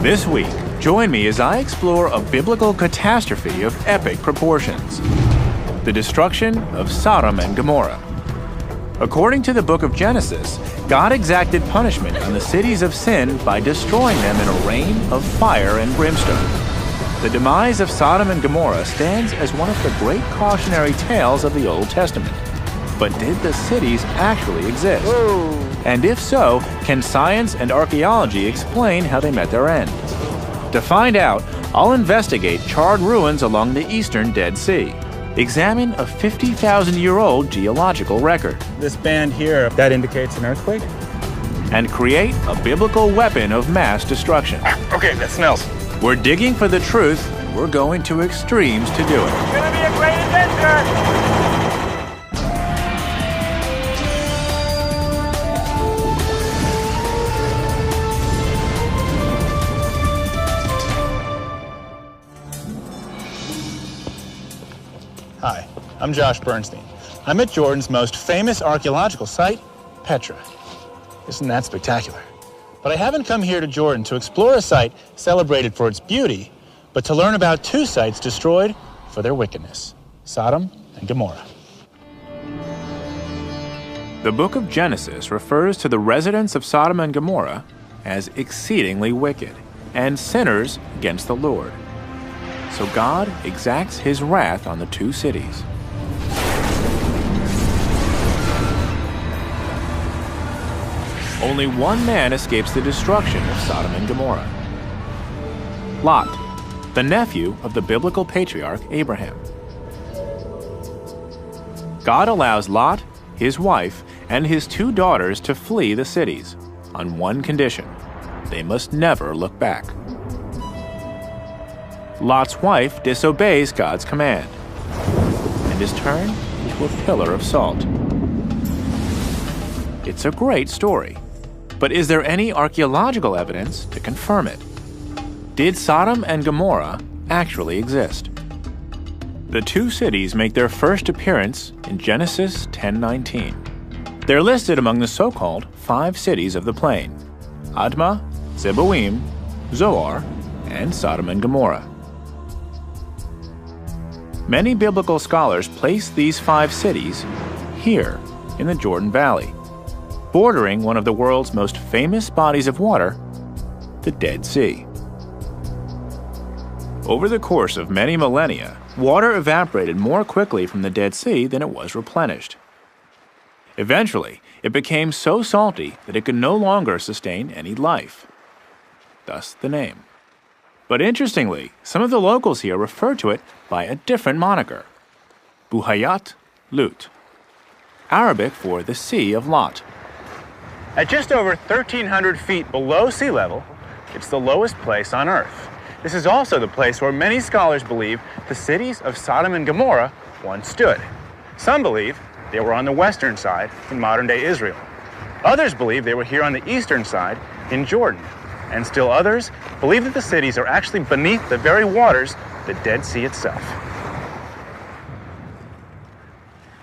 This week, join me as I explore a biblical catastrophe of epic proportions: the destruction of Sodom and Gomorrah. According to the book of Genesis, God exacted punishment on the cities of sin by destroying them in a rain of fire and brimstone. The demise of Sodom and Gomorrah stands as one of the great cautionary tales of the Old Testament. But did the cities actually exist? Whoa. And if so, can science and archaeology explain how they met their end? To find out, I'll investigate charred ruins along the eastern Dead Sea, examine a 50,000-year-old geological record, This band here, that indicates an earthquake? and create a biblical weapon of mass destruction. Okay, that smells. We're digging for the truth. We're going to extremes to do it. It's gonna be a great adventure! Hi, I'm Josh Bernstein. I'm at Jordan's most famous archaeological site, Petra. Isn't that spectacular? But I haven't come here to Jordan to explore a site celebrated for its beauty, but to learn about two sites destroyed for their wickedness: Sodom and Gomorrah. The book of Genesis refers to the residents of Sodom and Gomorrah as exceedingly wicked and sinners against the Lord. So God exacts his wrath on the two cities. Only one man escapes the destruction of Sodom and Gomorrah: Lot, the nephew of the biblical patriarch Abraham. God allows Lot, his wife, and his two daughters to flee the cities on one condition: they must never look back. Lot's wife disobeys God's command and is turned into a pillar of salt. It's a great story, but is there any archaeological evidence to confirm it? Did Sodom and Gomorrah actually exist? The two cities make their first appearance in Genesis 10:19. They're listed among the so-called 5 cities of the plain: Admah, Zeboim, Zoar, and Sodom and Gomorrah. Many biblical scholars place these 5 cities here in the Jordan Valley, bordering one of the world's most famous bodies of water, the Dead Sea. Over the course of many millennia, water evaporated more quickly from the Dead Sea than it was replenished. Eventually, it became so salty that it could no longer sustain any life. Thus the name. But interestingly, some of the locals here refer to it by a different moniker: Buhayat Lut, Arabic for the Sea of Lot. At just over 1,300 feet below sea level, it's the lowest place on Earth. This is also the place where many scholars believe the cities of Sodom and Gomorrah once stood. Some believe they were on the western side in modern-day Israel. Others believe they were here on the eastern side in Jordan. And still others believe that the cities are actually beneath the very waters, the Dead Sea itself.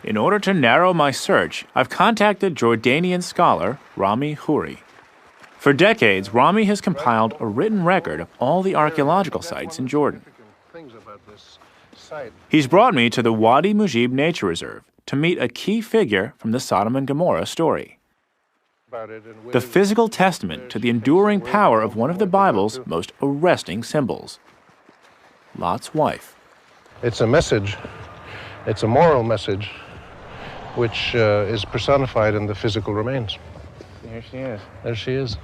In order to narrow my search, I've contacted Jordanian scholar Rami Khouri. For decades, Rami has compiled a written record of all the archaeological sites in Jordan. He's brought me to the Wadi Mujib Nature Reserve to meet a key figure from the Sodom and Gomorrah story: the physical testament to the enduring power of one of the Bible's most arresting symbols: Lot's wife. It's a message, it's a moral message, which is personified in the physical remains. Here she is. There she is.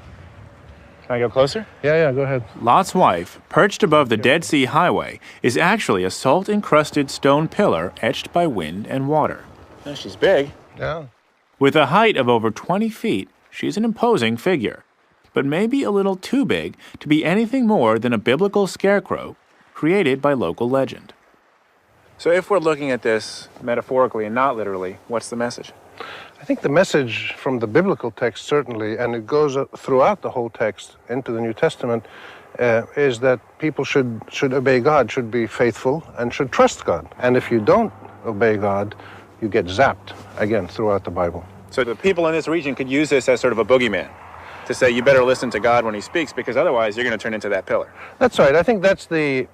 Can I go closer? Yeah, go ahead. Lot's wife, perched above the Dead Sea Highway, is actually a salt-encrusted stone pillar etched by wind and water. Oh, she's big. Yeah. With a height of over 20 feet, she's an imposing figure, but maybe a little too big to be anything more than a biblical scarecrow created by local legend. So if we're looking at this metaphorically and not literally, what's the message? I think the message from the biblical text, certainly, and it goes throughout the whole text into the New Testament, is that people should obey God, should be faithful, and should trust God. And if you don't obey God, you get zapped, again, throughout the Bible. So the people in this region could use this as sort of a boogeyman. to say you better listen to God when he speaks, because otherwise you're going to turn into that pillar. That's right. I think that's the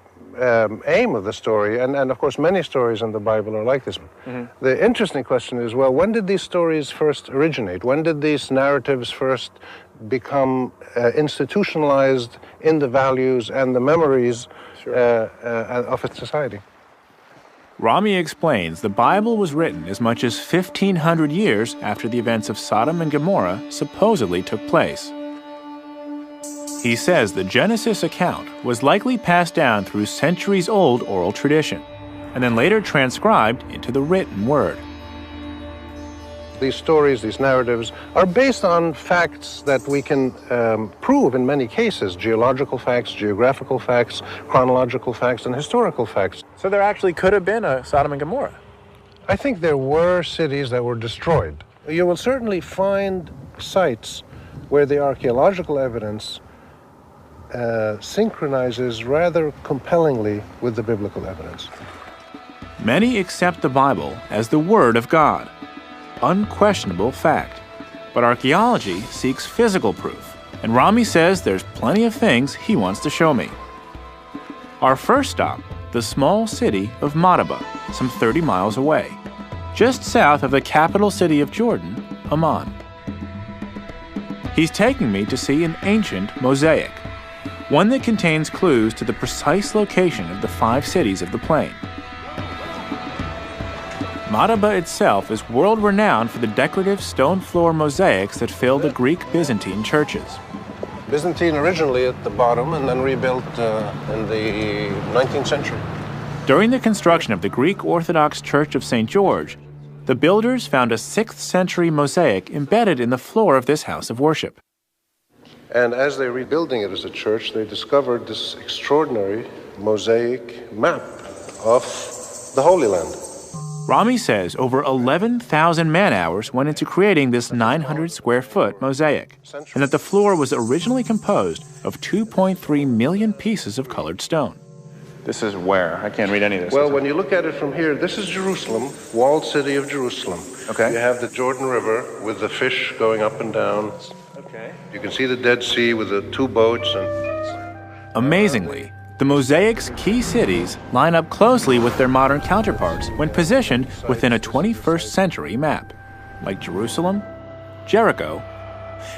aim of the story, and of course many stories in the Bible are like this. The interesting question is, well, when did these stories first originate? When did these narratives first become institutionalized in the values and the memories of a society? Rami explains the Bible was written as much as 1,500 years after the events of Sodom and Gomorrah supposedly took place. He says the Genesis account was likely passed down through centuries-old oral tradition, and then later transcribed into the written word. These stories, these narratives, are based on facts that we can prove in many cases: geological facts, geographical facts, chronological facts, and historical facts. So there actually could have been a Sodom and Gomorrah. I think there were cities that were destroyed. You will certainly find sites where the archaeological evidence synchronizes rather compellingly with the biblical evidence. Many accept the Bible as the Word of God. Unquestionable fact. But archaeology seeks physical proof, and Rami says there's plenty of things he wants to show me. Our first stop, the small city of Madaba, some 30 miles away, just south of the capital city of Jordan, Amman. He's taking me to see an ancient mosaic, one that contains clues to the precise location of the 5 cities of the plain. Madaba itself is world-renowned for the decorative stone floor mosaics that fill the Greek Byzantine churches. Byzantine originally at the bottom and then rebuilt in the 19th century. During the construction of the Greek Orthodox Church of St. George, the builders found a 6th century mosaic embedded in the floor of this house of worship. And as they're rebuilding it as a church, they discovered this extraordinary mosaic map of the Holy Land. Rami says over 11,000 man-hours went into creating this 900-square-foot mosaic, and that the floor was originally composed of 2.3 million pieces of colored stone. This is where? I can't read any of this. Well, when you look at it from here, this is Jerusalem, walled city of Jerusalem. Okay. You have the Jordan River with the fish going up and down. Okay. You can see the Dead Sea with the 2 boats. Amazingly, the mosaic's key cities line up closely with their modern counterparts when positioned within a 21st century map, like Jerusalem, Jericho,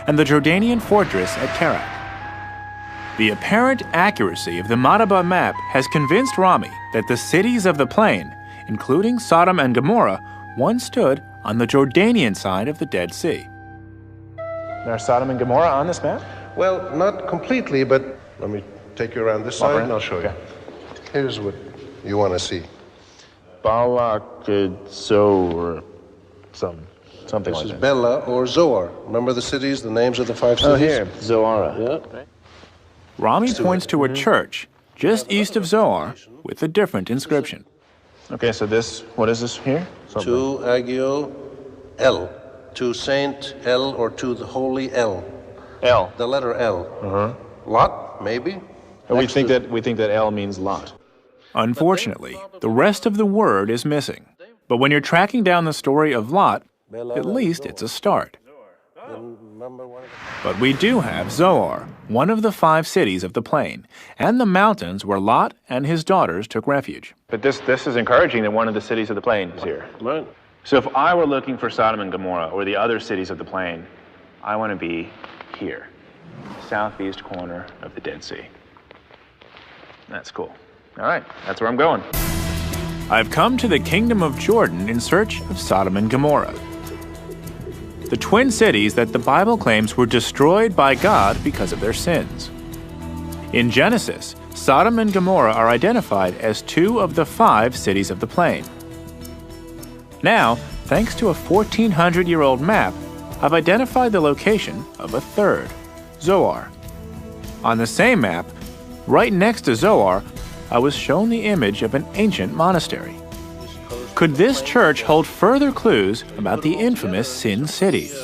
and the Jordanian fortress at Kerak. The apparent accuracy of the Madaba map has convinced Rami that the cities of the plain, including Sodom and Gomorrah, once stood on the Jordanian side of the Dead Sea. There are Sodom and Gomorrah on this map? Well, not completely, but let me take you around this side and I'll show you. Here's what you want to see. Balak-Zor, something like that. This is Bela or Zoar. Remember the cities, the names of the 5 cities? Oh, here, Zoara. Yeah. Rami points to a church just east of Zoar with a different inscription. Okay, so this, what is this here? To Agio El, to Saint El, or to the Holy El. L. The letter L. Lot, maybe? We think that L means Lot. Unfortunately, the rest of the word is missing. But when you're tracking down the story of Lot, at least it's a start. But we do have Zoar, one of the 5 cities of the plain, and the mountains where Lot and his daughters took refuge. But this is encouraging that one of the cities of the plain is here. Right. So if I were looking for Sodom and Gomorrah or the other cities of the plain, I want to be here, southeast corner of the Dead Sea. That's cool. All right, that's where I'm going. I've come to the kingdom of Jordan in search of Sodom and Gomorrah, the twin cities that the Bible claims were destroyed by God because of their sins. In Genesis, Sodom and Gomorrah are identified as 2 of the 5 cities of the plain. Now, thanks to a 1,400-year-old map, I've identified the location of a 3rd, Zoar. On the same map, right next to Zoar, I was shown the image of an ancient monastery. Could this church hold further clues about the infamous Sin Cities?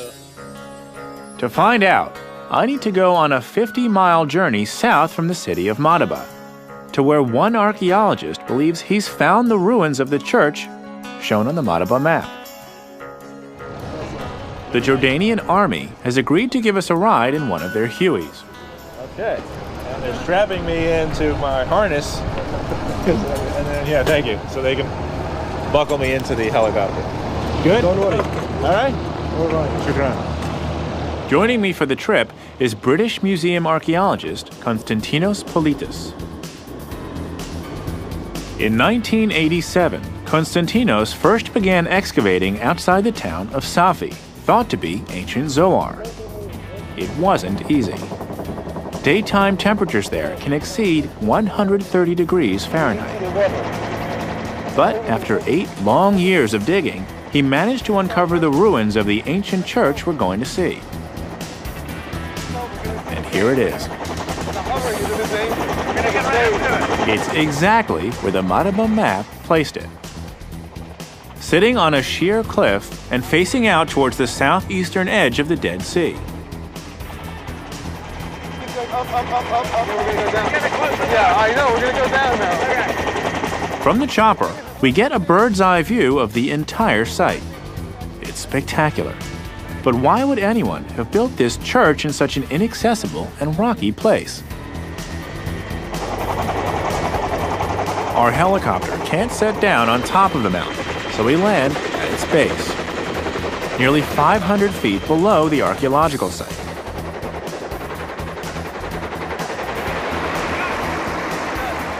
To find out, I need to go on a 50-mile journey south from the city of Madaba, to where one archaeologist believes he's found the ruins of the church shown on the Madaba map. The Jordanian army has agreed to give us a ride in one of their Hueys. Okay. And they're strapping me into my harness. And then, yeah, thank you. So they can buckle me into the helicopter. Good? Don't worry. All right? All right. Shukran. Joining me for the trip is British museum archaeologist Konstantinos Politis. In 1987, Konstantinos first began excavating outside the town of Safi, thought to be ancient Zoar. It wasn't easy. Daytime temperatures there can exceed 130 degrees Fahrenheit. But after 8 long years of digging, he managed to uncover the ruins of the ancient church we're going to see. And here it is. It's exactly where the Madaba map placed it. Sitting on a sheer cliff and facing out towards the southeastern edge of the Dead Sea. Yeah, I know, we're gonna go down now. From the chopper, we get a bird's eye view of the entire site. It's spectacular. But why would anyone have built this church in such an inaccessible and rocky place? Our helicopter can't set down on top of the mountain, so we land at its base, nearly 500 feet below the archaeological site.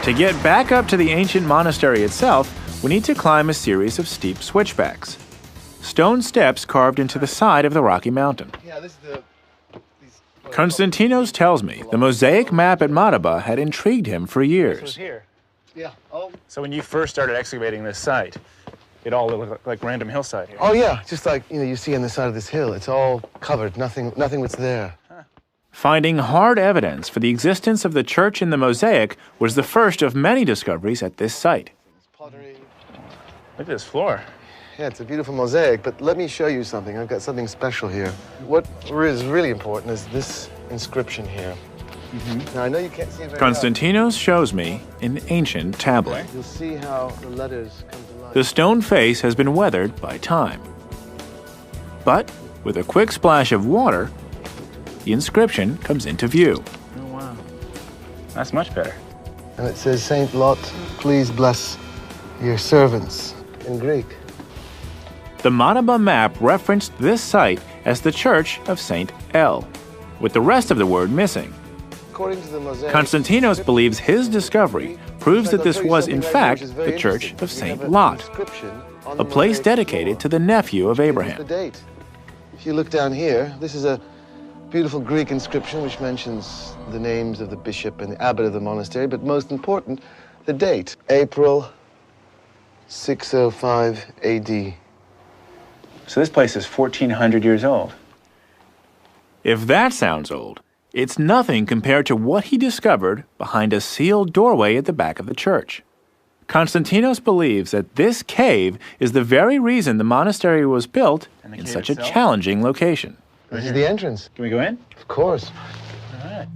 To get back up to the ancient monastery itself, we need to climb a series of steep switchbacks. Stone steps carved into the side of the rocky mountain. Yeah, this is Konstantinos tells me the mosaic map at Madaba had intrigued him for years. Here. Yeah. Oh. So when you first started excavating this site, it all looked like random hillside here. Oh yeah, just like you see on the side of this hill, it's all covered. Nothing was there. Finding hard evidence for the existence of the church in the mosaic was the first of many discoveries at this site. Pottery. Look at this floor. Yeah, it's a beautiful mosaic, but let me show you something. I've got something special here. What is really important is this inscription here. Now, I know you can't see it very well. Konstantinos shows me an ancient tablet. You'll see how the letters come to life. The stone face has been weathered by time. But with a quick splash of water, the inscription comes into view. Oh, wow. That's much better. And it says, Saint Lot, please bless your servants, in Greek. The Madaba map referenced this site as the Church of Saint El, with the rest of the word missing. According to the mosaic, Konstantinos believes his discovery proves that this was, in fact, the Church of Saint Lot, a place dedicated to the nephew of Abraham. The date. If you look down here, this is a beautiful Greek inscription which mentions the names of the bishop and the abbot of the monastery, but most important, the date, April 605 AD. So this place is 1,400 years old. If that sounds old, it's nothing compared to what he discovered behind a sealed doorway at the back of the church. Konstantinos believes that this cave is the very reason the monastery was built in such a challenging location. This is the entrance. Can we go in? Of course. All right.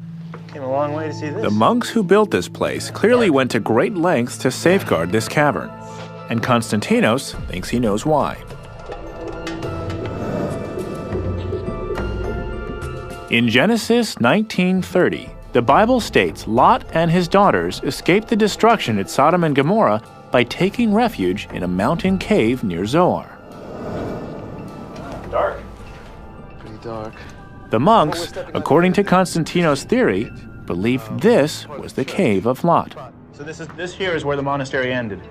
Came a long way to see this. The monks who built this place clearly went to great lengths to safeguard this cavern, and Konstantinos thinks he knows why. In Genesis 19:30, the Bible states Lot and his daughters escaped the destruction at Sodom and Gomorrah by taking refuge in a mountain cave near Zoar. Dark. Pretty dark. The monks, according to Konstantinos' theory, believed this was the cave of Lot. So this here is where the monastery ended.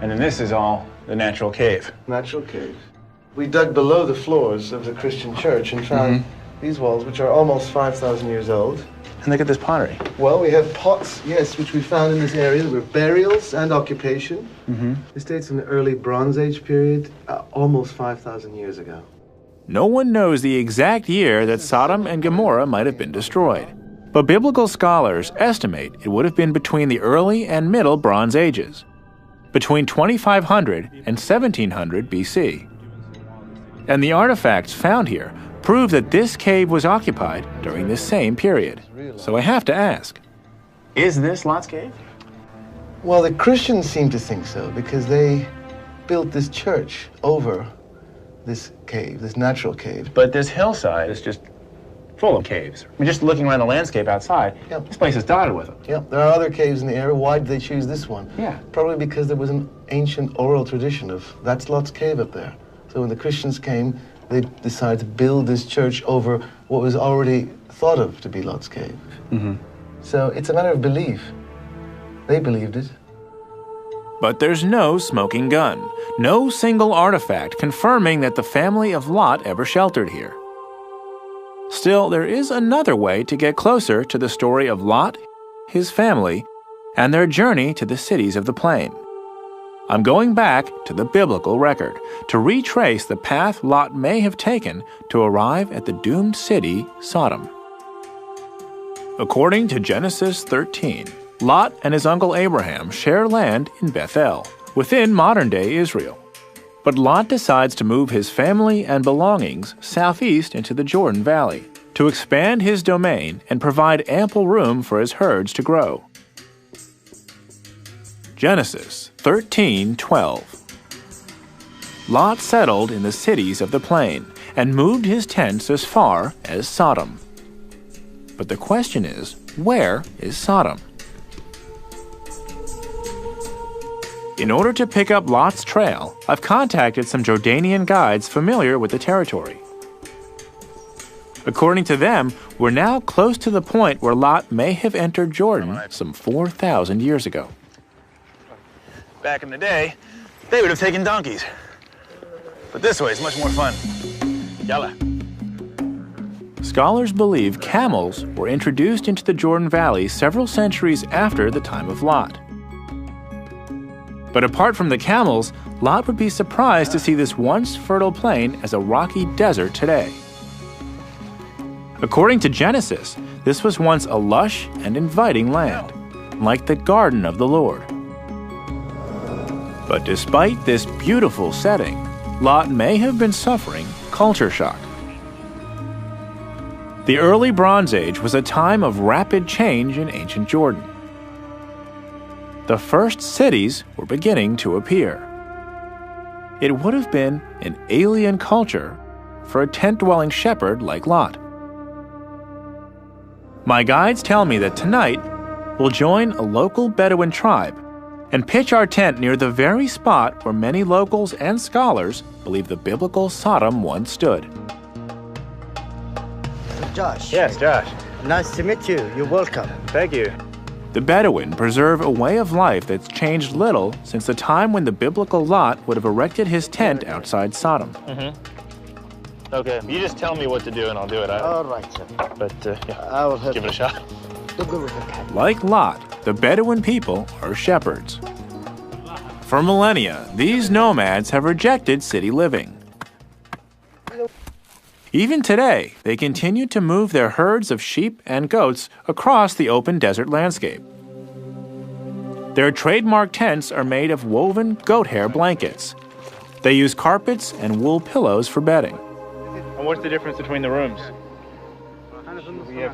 And then this is all the natural cave. Natural cave. We dug below the floors of the Christian church and found these walls, which are almost 5,000 years old. And look at this pottery. Well, we have pots, yes, which we found in this area. There were burials and occupation. This dates from the early Bronze Age period, almost 5,000 years ago. No one knows the exact year that Sodom and Gomorrah might have been destroyed, but biblical scholars estimate it would have been between the early and middle Bronze Ages, between 2500 and 1700 BC. And the artifacts found here prove that this cave was occupied during this same period. So I have to ask, Is this Lot's cave? Well, the Christians seem to think so because they built this church over this cave, this natural cave. But this hillside is just full of caves. I mean, just looking around the landscape outside, Yep. this place is dotted with them. Yep, there are other caves in the area. Why did they choose this one? Yeah. Probably because there was an ancient oral tradition of that's Lot's cave up there. So when the Christians came, they decided to build this church over what was already thought of to be Lot's cave. Mm-hmm. So it's a matter of belief. They believed it. But there's no smoking gun, no single artifact confirming that the family of Lot ever sheltered here. Still, there is another way to get closer to the story of Lot, his family, and their journey to the cities of the plain. I'm going back to the biblical record to retrace the path Lot may have taken to arrive at the doomed city, Sodom. According to Genesis 13, Lot and his uncle Abraham share land in Bethel, within modern-day Israel. But Lot decides to move his family and belongings southeast into the Jordan Valley to expand his domain and provide ample room for his herds to grow. Genesis 13:12. Lot settled in the cities of the plain and moved his tents as far as Sodom. But the question is, where is Sodom? In order to pick up Lot's trail, I've contacted some Jordanian guides familiar with the territory. According to them, we're now close to the point where Lot may have entered Jordan some 4,000 years ago. Back in the day, they would have taken donkeys. But this way is much more fun. Yalla. Scholars believe camels were introduced into the Jordan Valley several centuries after the time of Lot. But apart from the camels, Lot would be surprised to see this once fertile plain as a rocky desert today. According to Genesis, this was once a lush and inviting land, like the garden of the Lord. But despite this beautiful setting, Lot may have been suffering culture shock. The early Bronze Age was a time of rapid change in ancient Jordan. The first cities were beginning to appear. It would have been an alien culture for a tent-dwelling shepherd like Lot. My guides tell me that tonight we'll join a local Bedouin tribe and pitch our tent near the very spot where many locals and scholars believe the biblical Sodom once stood. Josh. Yes, Josh. Nice to meet you. You're welcome. Thank you. The Bedouin preserve a way of life that's changed little since the time when the biblical Lot would have erected his tent outside Sodom. Okay, you just tell me what to do and I'll do it. All right, sir. But yeah, I will help give it a shot. Like Lot, the Bedouin people are shepherds. For millennia, these nomads have rejected city living. Even today, they continue to move their herds of sheep and goats across the open desert landscape. Their trademark tents are made of woven goat hair blankets. They use carpets and wool pillows for bedding. And what's the difference between the rooms?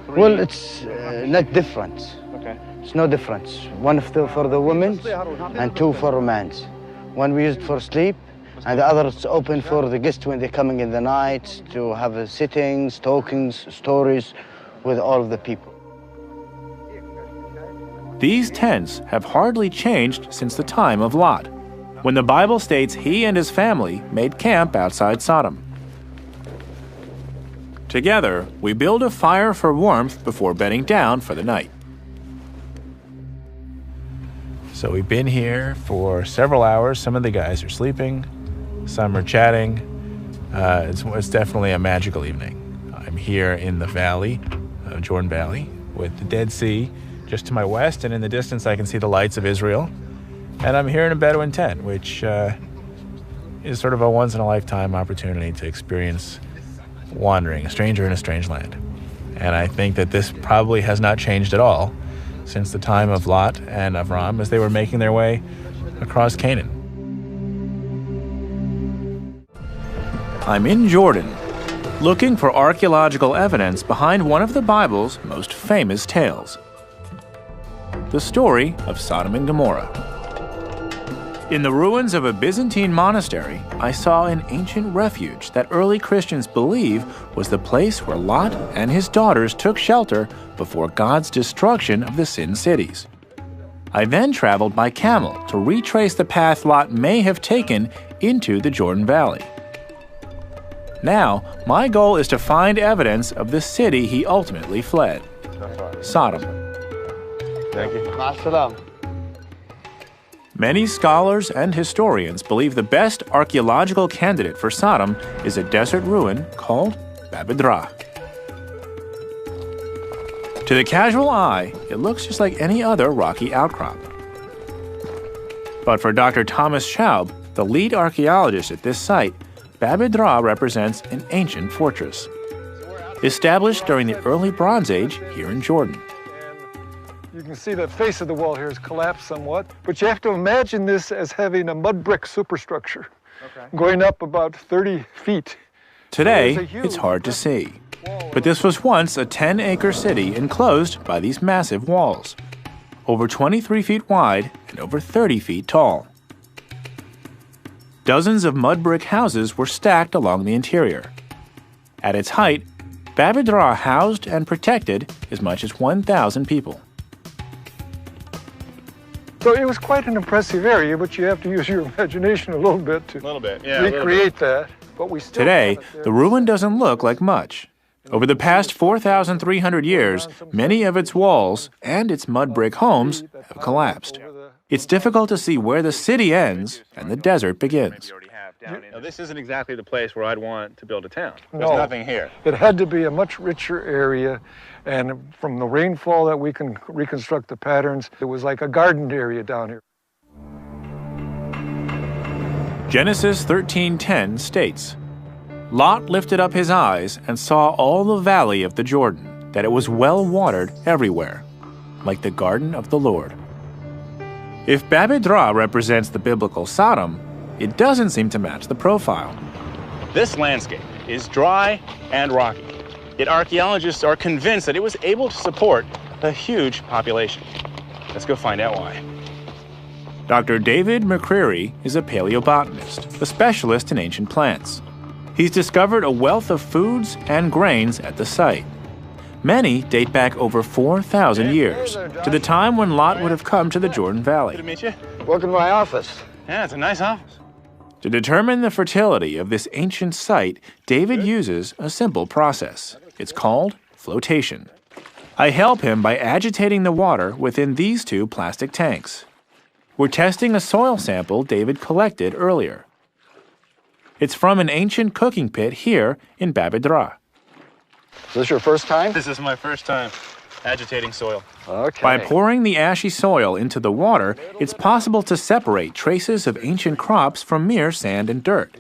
Well, it's not different. Okay. It's no difference. One for the women and two for romance. One we used for sleep, and the other is open for the guests when they're coming in the night to have sittings, talkings, stories with all of the people. These tents have hardly changed since the time of Lot, when the Bible states he and his family made camp outside Sodom. Together, we build a fire for warmth before bedding down for the night. So we've been here for several hours. Some of the guys are sleeping, some are chatting. It's definitely a magical evening. I'm here in the valley, Jordan Valley, with the Dead Sea just to my west, and in the distance I can see the lights of Israel. And I'm here in a Bedouin tent, which is sort of a once-in-a-lifetime opportunity to experience wandering, a stranger in a strange land. And I think that this probably has not changed at all since the time of Lot and Avram as they were making their way across Canaan. I'm in Jordan, looking for archaeological evidence behind one of the Bible's most famous tales, the story of Sodom and Gomorrah. In the ruins of a Byzantine monastery, I saw an ancient refuge that early Christians believe was the place where Lot and his daughters took shelter before God's destruction of the sin cities. I then traveled by camel to retrace the path Lot may have taken into the Jordan Valley. Now, my goal is to find evidence of the city he ultimately fled, Sodom. Thank you. Ma'as-salam. Many scholars and historians believe the best archaeological candidate for Sodom is a desert ruin called Babydra. To the casual eye, it looks just like any other rocky outcrop. But for Dr. Thomas Schaub, the lead archaeologist at this site, Babydra represents an ancient fortress, established during the early Bronze Age here in Jordan. You can see the face of the wall here has collapsed somewhat, but you have to imagine this as having a mud brick superstructure, going up about 30 feet. Today, it's hard to see, but this was once a 10-acre city enclosed by these massive walls, over 23 feet wide and over 30 feet tall. Dozens of mud brick houses were stacked along the interior. At its height, Babydra housed and protected as much as 1,000 people. So it was quite an impressive area, but you have to use your imagination a little bit to recreate that. But we still Today, the ruin doesn't look like much. Over the past 4,300 years, many of its walls and its mud brick homes have collapsed. It's difficult to see where the city ends and the desert begins. Now, this isn't exactly the place where I'd want to build a town. There's No. nothing here. It had to be a much richer area, and from the rainfall that we can reconstruct the patterns, it was like a garden area down here. Genesis 13:10 states, Lot lifted up his eyes and saw all the valley of the Jordan, that it was well watered everywhere, like the garden of the Lord. If Babydra represents the biblical Sodom, it doesn't seem to match the profile. This landscape is dry and rocky, yet archaeologists are convinced that it was able to support a huge population. Let's go find out why. Dr. David McCreary is a paleobotanist, a specialist in ancient plants. He's discovered a wealth of foods and grains at the site. Many date back over 4,000 years, to the time when Lot would have come to the Jordan Valley. Good to meet you. Welcome to my office. Yeah, it's a nice office. To determine the fertility of this ancient site, David uses a simple process. It's called flotation. I help him by agitating the water within these two plastic tanks. We're testing a soil sample David collected earlier. It's from an ancient cooking pit here in Babydra. Is this your first time? This is my first time agitating soil. Okay. By pouring the ashy soil into the water, it's possible to separate traces of ancient crops from mere sand and dirt.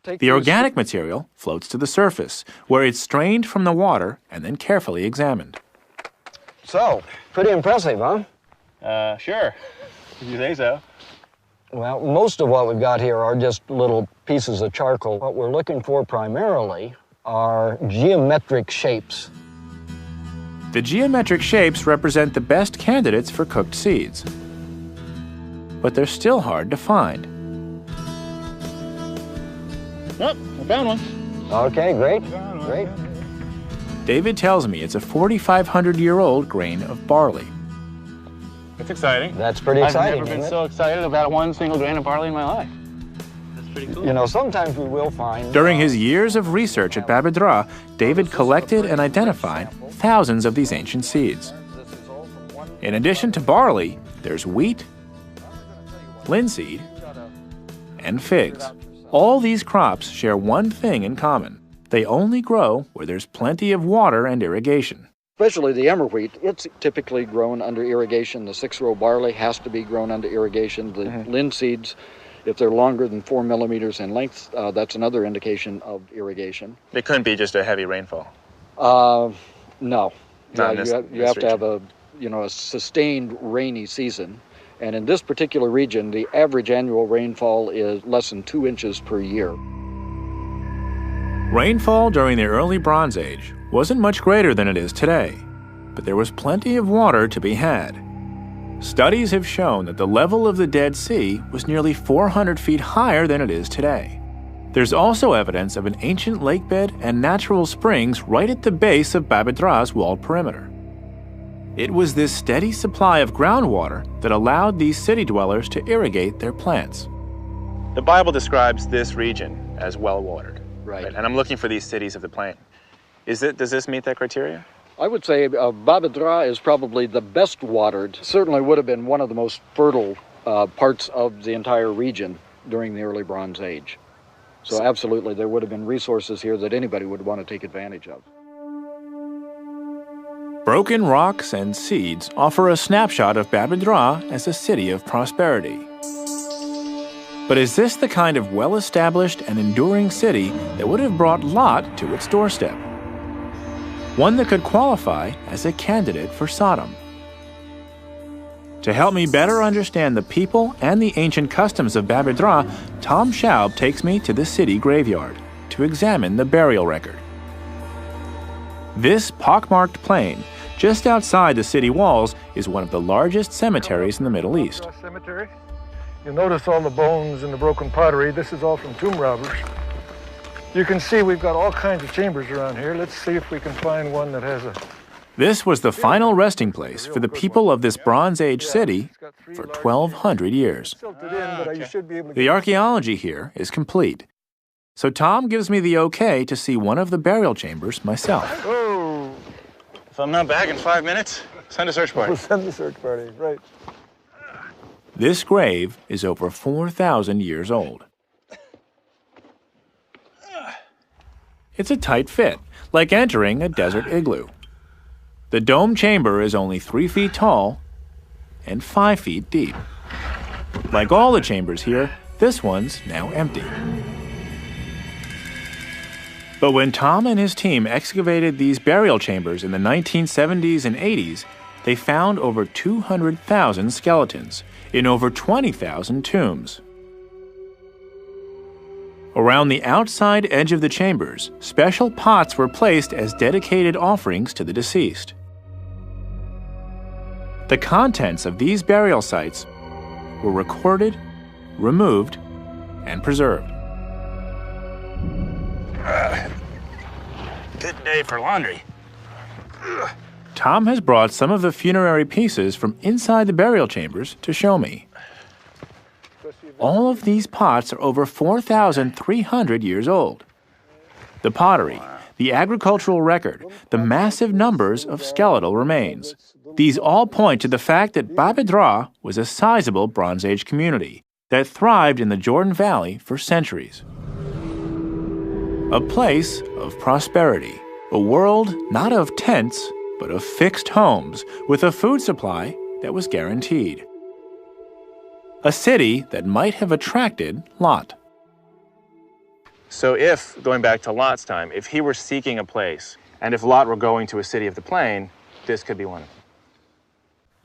The organic material floats to the surface, where it's strained from the water and then carefully examined. So, pretty impressive, huh? Sure. If you say so. Well, most of what we've got here are just little pieces of charcoal. What we're looking for primarily are geometric shapes. The geometric shapes represent the best candidates for cooked seeds. But they're still hard to find. Oh, I found one. Okay, great, great. David tells me it's a 4,500-year-old grain of barley. It's exciting. That's pretty exciting, I've never been isn't so excited about one single grain of barley in my life. That's pretty cool. it? You know, sometimes we will find... During his years of research at Babydra, David collected and identified thousands of these ancient seeds. In addition to barley, there's wheat, linseed, and figs. All these crops share one thing in common. They only grow where there's plenty of water and irrigation. Especially the emmer wheat, it's typically grown under irrigation. The 6-row barley has to be grown under irrigation. The linseeds, if they're longer than 4 millimeters in length, that's another indication of irrigation. It couldn't be just a heavy rainfall. No. Not in You have to have a sustained rainy season. And in this particular region, the average annual rainfall is less than 2 inches per year. Rainfall during the early Bronze Age wasn't much greater than it is today, but there was plenty of water to be had. Studies have shown that the level of the Dead Sea was nearly 400 feet higher than it is today. There's also evidence of an ancient lakebed and natural springs right at the base of Babedra's walled perimeter. It was this steady supply of groundwater that allowed these city dwellers to irrigate their plants. The Bible describes this region as well-watered. Right. And I'm looking for these cities of the plain. Does this meet that criteria? I would say Babedra is probably the best watered, certainly would have been one of the most fertile parts of the entire region during the early Bronze Age. So absolutely, there would have been resources here that anybody would want to take advantage of. Broken rocks and seeds offer a snapshot of Babedra as a city of prosperity. But is this the kind of well-established and enduring city that would have brought Lot to its doorstep? One that could qualify as a candidate for Sodom. To help me better understand the people and the ancient customs of Babedra, Tom Schaub takes me to the city graveyard to examine the burial record. This pockmarked plain, just outside the city walls, is one of the largest cemeteries in the Middle East. Cemetery. You'll notice all the bones and the broken pottery. This is all from tomb robbers. You can see we've got all kinds of chambers around here. Let's see if we can find one that has a... This was the final resting place for the people of this Bronze Age city for 1,200 years. The archaeology here is complete. So Tom gives me the okay to see one of the burial chambers myself. Oh! If I'm not back in 5 minutes, send a search party. We'll send the search party, right. This grave is over 4,000 years old. It's a tight fit, like entering a desert igloo. The dome chamber is only 3 feet tall and 5 feet deep. Like all the chambers here, this one's now empty. But when Tom and his team excavated these burial chambers in the 1970s and 80s, they found over 200,000 skeletons in over 20,000 tombs. Around the outside edge of the chambers, special pots were placed as dedicated offerings to the deceased. The contents of these burial sites were recorded, removed, and preserved. Good day for laundry. Tom has brought some of the funerary pieces from inside the burial chambers to show me. All of these pots are over 4,300 years old. The pottery, the agricultural record, the massive numbers of skeletal remains. These all point to the fact that Babedra was a sizable Bronze Age community that thrived in the Jordan Valley for centuries. A place of prosperity, a world not of tents, but of fixed homes with a food supply that was guaranteed. A city that might have attracted Lot. So if, going back to Lot's time, if he were seeking a place, and if Lot were going to a city of the plain, this could be one of them.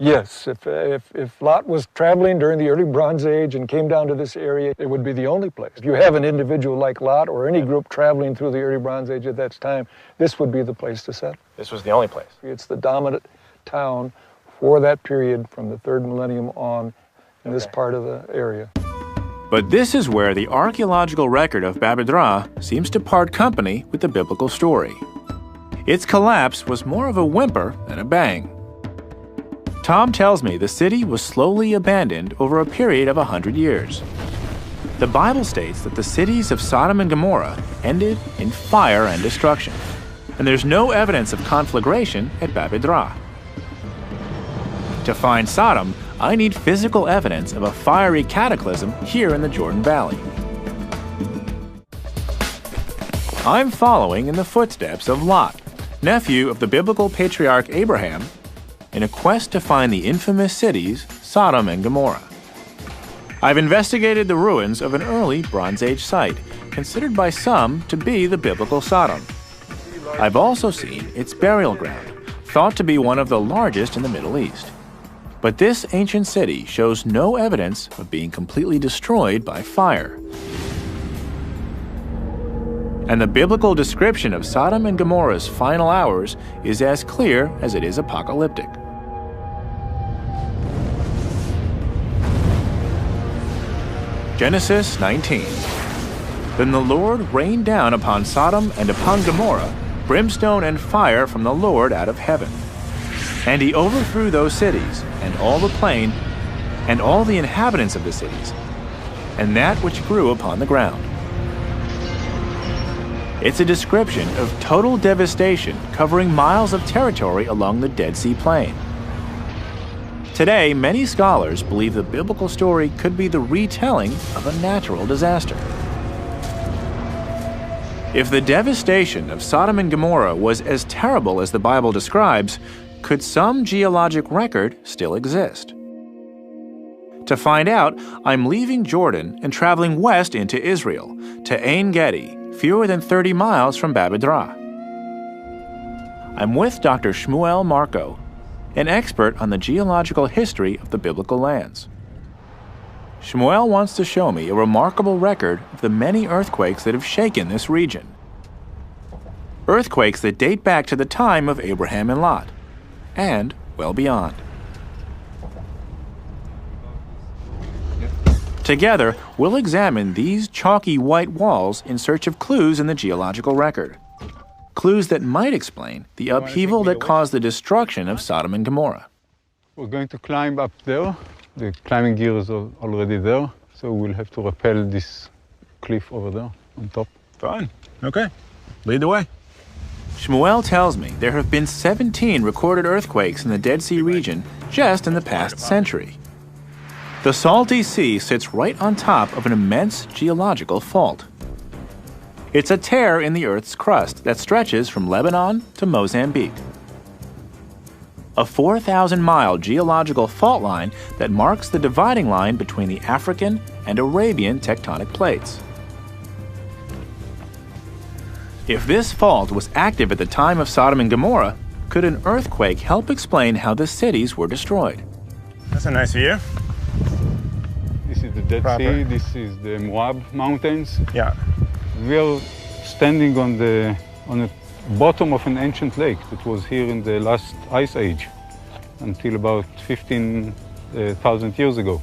Yes, if Lot was traveling during the early Bronze Age and came down to this area, it would be the only place. If you have an individual like Lot or any group traveling through the early Bronze Age at that time, this would be the place to settle. This was the only place. It's the dominant town for that period from the 3rd millennium on in this part of the area. But this is where the archaeological record of Babedra seems to part company with the biblical story. Its collapse was more of a whimper than a bang. Tom tells me the city was slowly abandoned over a period of 100 years. The Bible states that the cities of Sodom and Gomorrah ended in fire and destruction, and there's no evidence of conflagration at Babedra. To find Sodom, I need physical evidence of a fiery cataclysm here in the Jordan Valley. I'm following in the footsteps of Lot, nephew of the biblical patriarch Abraham, in a quest to find the infamous cities Sodom and Gomorrah. I've investigated the ruins of an early Bronze Age site, considered by some to be the biblical Sodom. I've also seen its burial ground, thought to be one of the largest in the Middle East. But this ancient city shows no evidence of being completely destroyed by fire. And the biblical description of Sodom and Gomorrah's final hours is as clear as it is apocalyptic. Genesis 19. Then the Lord rained down upon Sodom and upon Gomorrah brimstone and fire from the Lord out of heaven. And he overthrew those cities, and all the plain, and all the inhabitants of the cities, and that which grew upon the ground. It's a description of total devastation covering miles of territory along the Dead Sea Plain. Today, many scholars believe the biblical story could be the retelling of a natural disaster. If the devastation of Sodom and Gomorrah was as terrible as the Bible describes, could some geologic record still exist? To find out, I'm leaving Jordan and traveling west into Israel, to Ein Gedi, fewer than 30 miles from Babadra. I'm with Dr. Shmuel Marco, an expert on the geological history of the biblical lands. Shmuel wants to show me a remarkable record of the many earthquakes that have shaken this region. Earthquakes that date back to the time of Abraham and Lot, and well beyond. Together, we'll examine these chalky white walls in search of clues in the geological record. Clues that might explain the upheaval that caused the destruction of Sodom and Gomorrah. We're going to climb up there. The climbing gear is already there, so we'll have to rappel this cliff over there on top. Fine. Okay. Lead the way. Shmuel tells me there have been 17 recorded earthquakes in the Dead Sea region just in the past century. The Salty Sea sits right on top of an immense geological fault. It's a tear in the Earth's crust that stretches from Lebanon to Mozambique. A 4,000-mile geological fault line that marks the dividing line between the African and Arabian tectonic plates. If this fault was active at the time of Sodom and Gomorrah, could an earthquake help explain how the cities were destroyed? That's a nice view. This is the Dead Sea, this is the Moab Mountains. Yeah. We are standing on the bottom of an ancient lake that was here in the last ice age until about 15,000 years ago.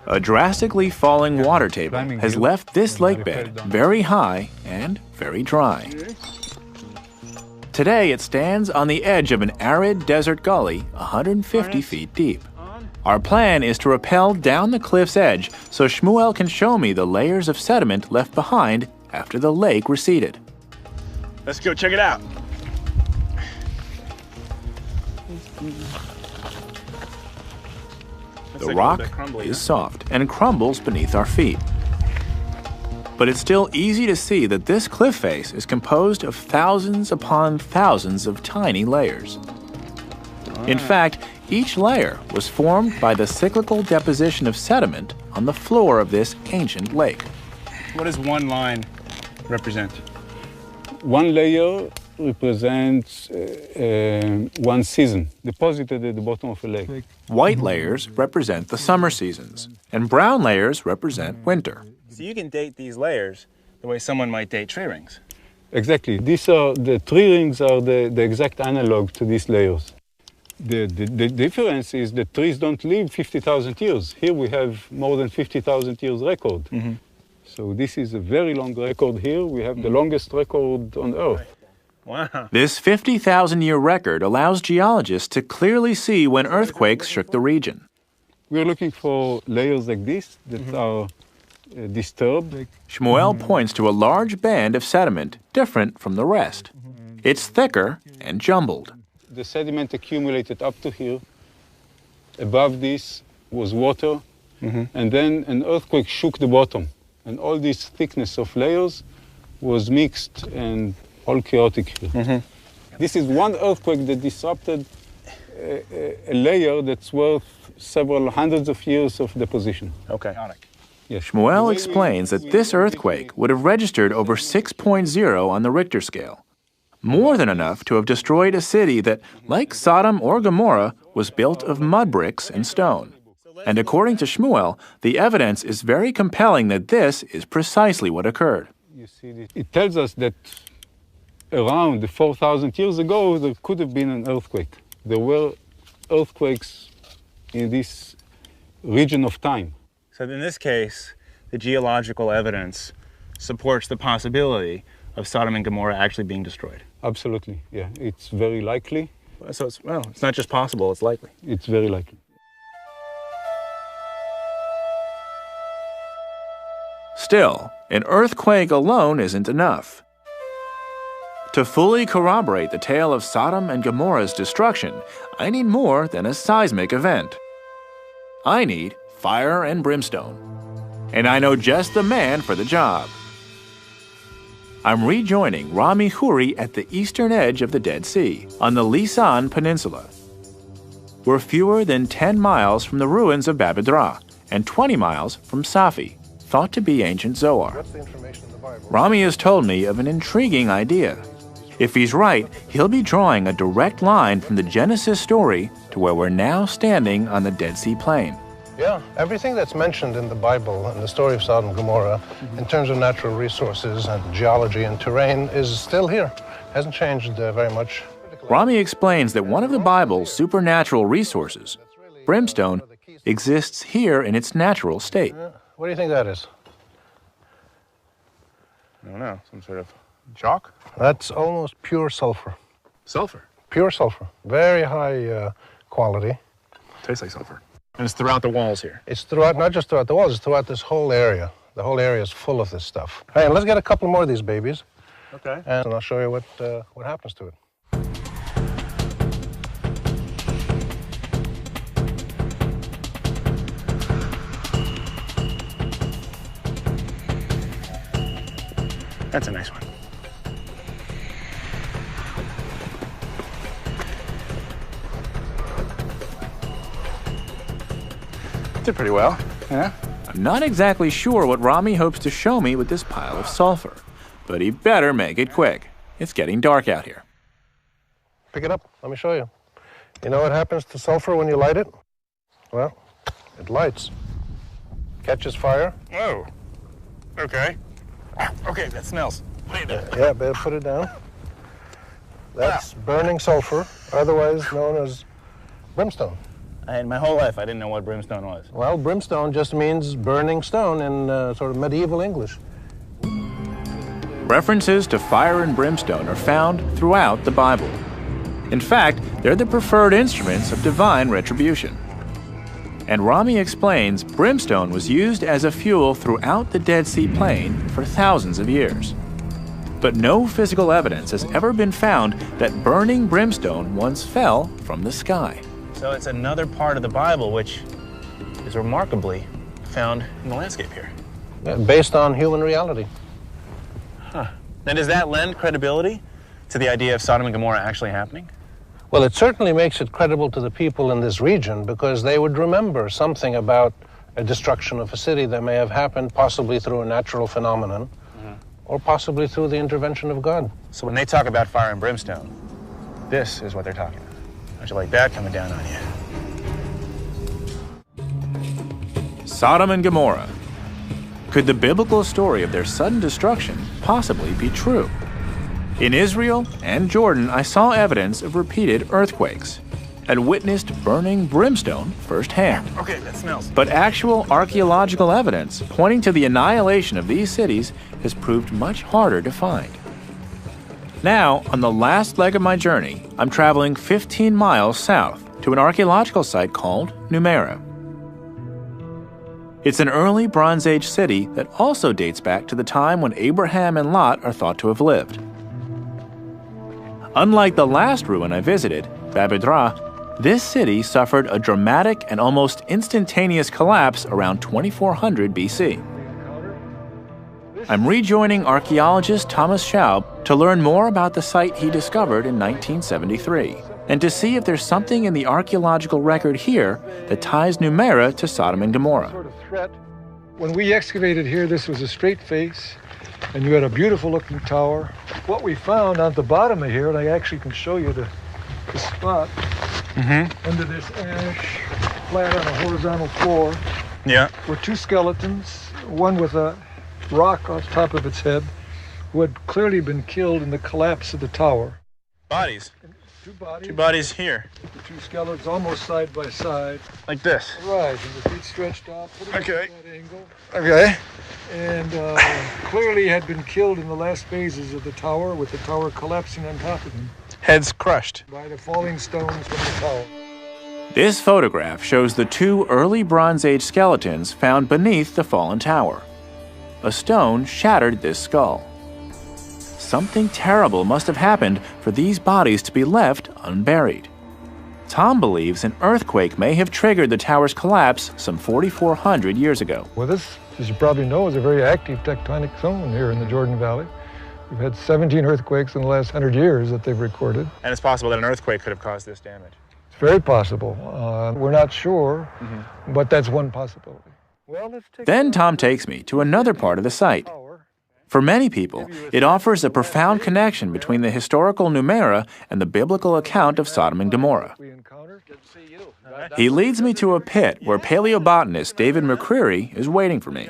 A drastically falling water table has left this lake bed very high and very dry. Today it stands on the edge of an arid desert gully 150 feet deep. Our plan is to rappel down the cliff's edge so Shmuel can show me the layers of sediment left behind after the lake receded. Let's go check it out. The rock is soft and crumbles beneath our feet. But it's still easy to see that this cliff face is composed of thousands upon thousands of tiny layers. In fact, each layer was formed by the cyclical deposition of sediment on the floor of this ancient lake. What does one line represent? One layer represents one season deposited at the bottom of a lake. White layers represent the summer seasons, and brown layers represent winter. So you can date these layers the way someone might date tree rings. Exactly. The tree rings are the exact analog to these layers. The difference is that trees don't live 50,000 years. Here we have more than 50,000 years record. Mm-hmm. So this is a very long record here. We have the longest record on Earth. Wow. This 50,000-year record allows geologists to clearly see when earthquakes shook the region. We're looking for layers like this that are disturbed. Shmuel points to a large band of sediment different from the rest. It's thicker and jumbled. The sediment accumulated up to here. Above this was water, and then an earthquake shook the bottom. And all this thickness of layers was mixed and all chaotic here. This is one earthquake that disrupted a layer that's worth several hundreds of years of deposition. Okay. Yes. Shmuel explains that this earthquake would have registered over 6.0 on the Richter scale. More than enough to have destroyed a city that, like Sodom or Gomorrah, was built of mud bricks and stone. And according to Shmuel, the evidence is very compelling that this is precisely what occurred. You see, it tells us that around 4,000 years ago, there could have been an earthquake. There were earthquakes in this region of time. So in this case, the geological evidence supports the possibility of Sodom and Gomorrah actually being destroyed. Absolutely, yeah. It's very likely. So it's not just possible, it's likely. It's very likely. Still, an earthquake alone isn't enough. To fully corroborate the tale of Sodom and Gomorrah's destruction, I need more than a seismic event. I need fire and brimstone. And I know just the man for the job. I'm rejoining Rami Khoury at the eastern edge of the Dead Sea, on the Lisan Peninsula. We're fewer than 10 miles from the ruins of Babydra, and 20 miles from Safi, thought to be ancient Zoar. What's the information in the Bible? Rami has told me of an intriguing idea. If he's right, he'll be drawing a direct line from the Genesis story to where we're now standing on the Dead Sea Plain. Yeah, everything that's mentioned in the Bible and the story of Sodom and Gomorrah, in terms of natural resources and geology and terrain, is still here. Hasn't changed very much. Rami explains that one of the Bible's supernatural resources, brimstone, exists here in its natural state. What do you think that is? I don't know, some sort of chalk? That's almost pure sulfur. Sulfur. Pure sulfur. Very high quality. Tastes like sulfur. And it's throughout the walls here. It's throughout, not just throughout the walls, it's throughout this whole area. The whole area is full of this stuff. Hey, let's get a couple more of these babies. Okay. And I'll show you what happens to it. That's a nice one. Did pretty well, yeah? I'm not exactly sure what Rami hopes to show me with this pile of sulfur, but he better make it quick. It's getting dark out here. Pick it up. Let me show you. You know what happens to sulfur when you light it? Well, it lights. Catches fire. Oh, okay. Okay, that smells. Yeah, better put it down. That's burning sulfur, otherwise known as brimstone. In my whole life, I didn't know what brimstone was. Well, brimstone just means burning stone in sort of medieval English. References to fire and brimstone are found throughout the Bible. In fact, they're the preferred instruments of divine retribution. And Rami explains brimstone was used as a fuel throughout the Dead Sea Plain for thousands of years. But no physical evidence has ever been found that burning brimstone once fell from the sky. So it's another part of the Bible which is remarkably found in the landscape here. Yeah, based on human reality. Huh. Now, does that lend credibility to the idea of Sodom and Gomorrah actually happening? Well, it certainly makes it credible to the people in this region because they would remember something about a destruction of a city that may have happened possibly through a natural phenomenon or possibly through the intervention of God. So when they talk about fire and brimstone, this is what they're talking about. How'd you like that coming down on you? Sodom and Gomorrah. Could the biblical story of their sudden destruction possibly be true? In Israel and Jordan, I saw evidence of repeated earthquakes and witnessed burning brimstone firsthand. Okay, that smells. But actual archaeological evidence pointing to the annihilation of these cities has proved much harder to find. Now, on the last leg of my journey, I'm traveling 15 miles south to an archaeological site called Numeira. It's an early Bronze Age city that also dates back to the time when Abraham and Lot are thought to have lived. Unlike the last ruin I visited, Babydra, this city suffered a dramatic and almost instantaneous collapse around 2400 BC. I'm rejoining archaeologist Thomas Schaub to learn more about the site he discovered in 1973 and to see if there's something in the archaeological record here that ties Numeira to Sodom and Gomorrah. Sort of threat. When we excavated here, this was a straight face, and you had a beautiful looking tower. What we found on the bottom of here, and I actually can show you the spot, under this ash, flat on a horizontal floor, were two skeletons, one with a rock on top of its head, who had clearly been killed in the collapse of the tower. Bodies? Two bodies here, The two skeletons almost side by side. like this. Right, and the feet stretched out, put them Okay. at that angle. Okay. And clearly had been killed in the last phases of the tower, with the tower collapsing on top of him Heads crushed. by the falling stones from the tower. This photograph shows the two early Bronze Age skeletons found beneath the fallen tower. A stone shattered this skull. Something terrible must have happened for these bodies to be left unburied. Tom believes an earthquake may have triggered the tower's collapse some 4,400 years ago. Well, this, as you probably know, is a very active tectonic zone here in the Jordan Valley. We've had 17 earthquakes in the last 100 years that they've recorded. And it's possible that an earthquake could have caused this damage. It's very possible. We're not sure, but that's one possibility. Well, let's take Then Tom takes me to another part of the site. For many people, it offers a profound connection between the historical Numeira and the biblical account of Sodom and Gomorrah. He leads me to a pit where paleobotanist David McCreary is waiting for me.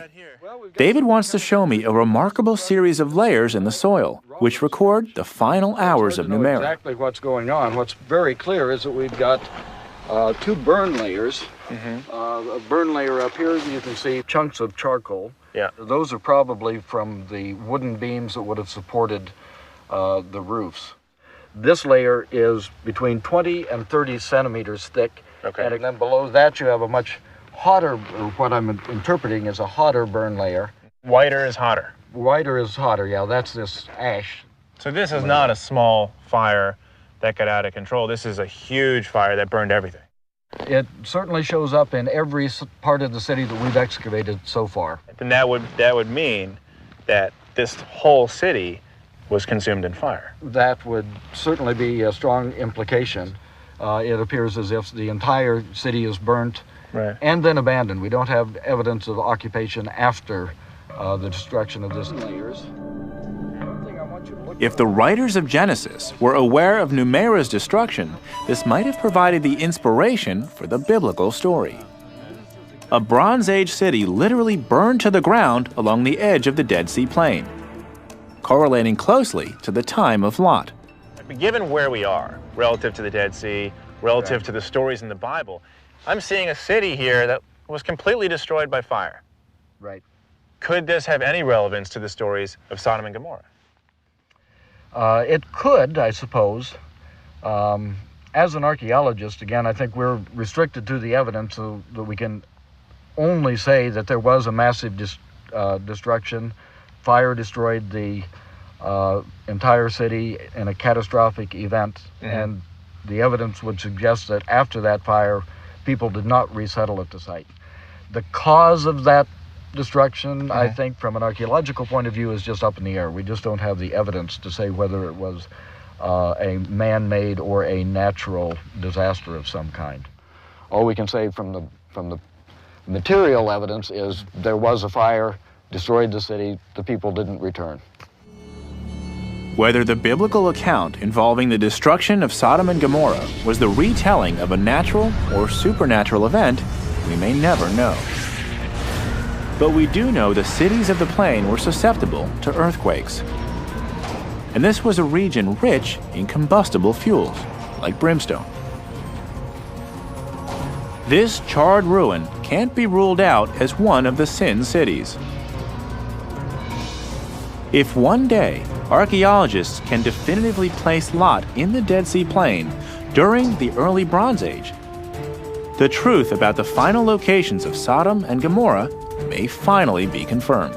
David wants to show me a remarkable series of layers in the soil, which record the final hours of Numeira. Exactly what's going on. What's very clear is that we've got two burn layers. A burn layer up here, you can see chunks of charcoal. Yeah. Those are probably from the wooden beams that would have supported the roofs. This layer is between 20 and 30 centimeters thick. Okay. And then below that you have a much hotter, or what I'm interpreting is a hotter burn layer. Whiter is hotter. Whiter is hotter, yeah, that's this ash. So this is not a small fire that got out of control. This is a huge fire that burned everything. It certainly shows up in every part of the city that we've excavated so far. Then that would mean that this whole city was consumed in fire. That would certainly be a strong implication. It appears as if the entire city is burnt and then abandoned. We don't have evidence of occupation after the destruction of these layers. If the writers of Genesis were aware of Numeira's destruction, this might have provided the inspiration for the biblical story. A Bronze Age city literally burned to the ground along the edge of the Dead Sea Plain, correlating closely to the time of Lot. Given where we are, relative to the Dead Sea, relative to the stories in the Bible, I'm seeing a city here that was completely destroyed by fire. Right. Could this have any relevance to the stories of Sodom and Gomorrah? It could, I suppose. As an archaeologist, again, I think we're restricted to the evidence so that we can only say that there was a massive destruction. Fire destroyed the entire city in a catastrophic event, and the evidence would suggest that after that fire, people did not resettle at the site. The cause of that destruction, I think, from an archaeological point of view, is just up in the air. We just don't have the evidence to say whether it was a man-made or a natural disaster of some kind. All we can say from the material evidence is there was a fire, destroyed the city, the people didn't return. Whether the biblical account involving the destruction of Sodom and Gomorrah was the retelling of a natural or supernatural event, we may never know. But we do know the cities of the plain were susceptible to earthquakes. And this was a region rich in combustible fuels, like brimstone. This charred ruin can't be ruled out as one of the sin cities. If one day archaeologists can definitively place Lot in the Dead Sea Plain during the early Bronze Age, the truth about the final locations of Sodom and Gomorrah may finally be confirmed.